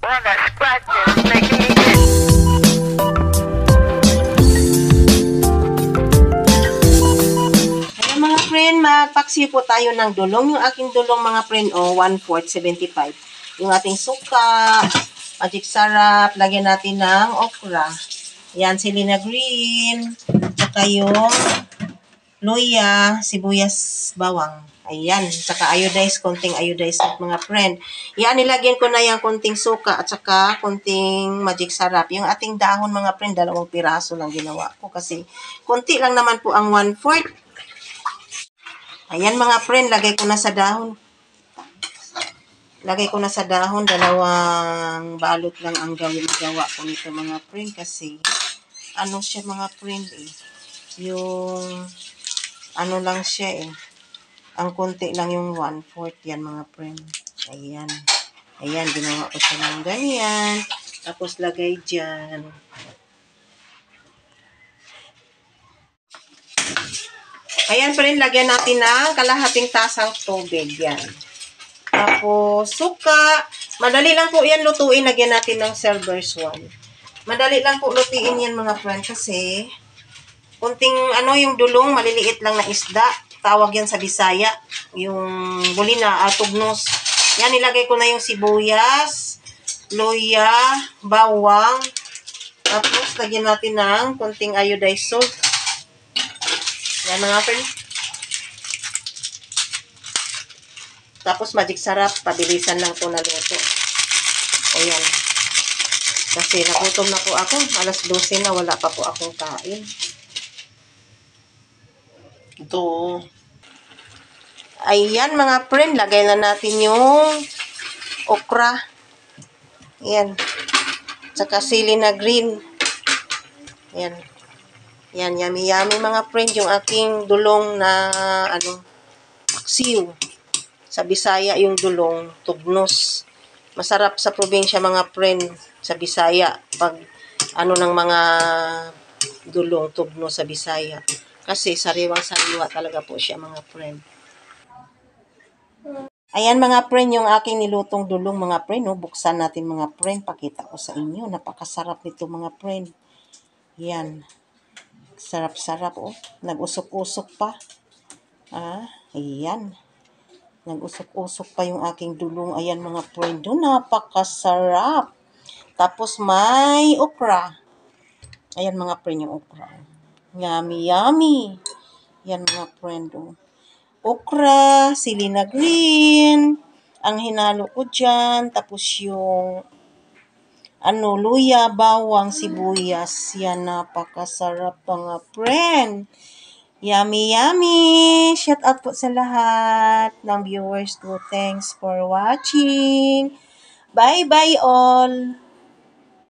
Well, that scratching is making me itch. Ayan mga friend, magpaksiw po tayo ng dulong. Yung aking dulong mga friend, 1/4, 75. Yung ating suka, magic sarap, lagyan natin ng okra. Yan, Selena green, saka yung luya, sibuyas, bawang. Ayan, saka iodized, konting iodized mga friend. Yan, nilagyan ko na yung konting suka at saka konting magic sarap. Yung ating dahon mga friend, 2 piraso lang ginawa ko kasi konti lang naman po ang 1/4. Ayan mga friend, lagay ko na sa dahon. Lagay ko na sa dahon, 2 balot lang ang gawa ko nito mga friend kasi ano siya mga friend eh. Yung ano lang siya eh. Ang konti lang yung 1/4 yan mga friend. Ayan. Ayan, ginawa ko siya ng ganyan. Tapos lagay dyan. Ayan friend, lagyan natin ng kalahating tasang tubig. Yan. Tapos suka. Madali lang po yan lutuin. Lagyan natin ng servers 1. Madali lang po lutuin yan mga friend kasi kunting yung dulong, maliliit lang na isda. Tawag yan sa Bisaya. Yung bulina, tugnos. Yan, nilagay ko na yung sibuyas, luya, bawang. Tapos, lagyan natin ng kunting iodized salt. Yan mga friend. Tapos, magic sarap. Pabilisan lang to na luto. O yan. Kasi nagutom na po ako. Alas 12 na, wala pa po akong kain. Ito. Ayan mga friend, lagay na natin yung okra. Ayan. Tsaka Selena green. Ayan. Ayan, yummy yummy mga friend, yung aking dulong na paksiw. Sa Bisaya yung dulong, tugnos. Masarap sa probinsya mga friend, sa Bisaya. Pag ng mga dulong, tugnos sa Bisaya. Kasi sariwang-sariwa talaga po siya mga friend. Ayan mga friend, yung aking nilutong dulong mga friend. Buksan natin mga friend. Pakita ko sa inyo. Napakasarap nito mga friend. Yan. Sarap-sarap Nag-usok-usok pa. Ayan. Nag-usok-usok pa yung aking dulong. Ayan mga friend. Napakasarap. Tapos may okra. Ayan mga friend yung okra. Yummy, yummy. Yan mga friend. Okra, Selena green, ang hinalo ko dyan, tapos yung luya, bawang, sibuyas. Yan, napakasarap mga friend. Yummy, yummy! Shout out po sa lahat ng viewers ko. Thanks for watching. Bye-bye all!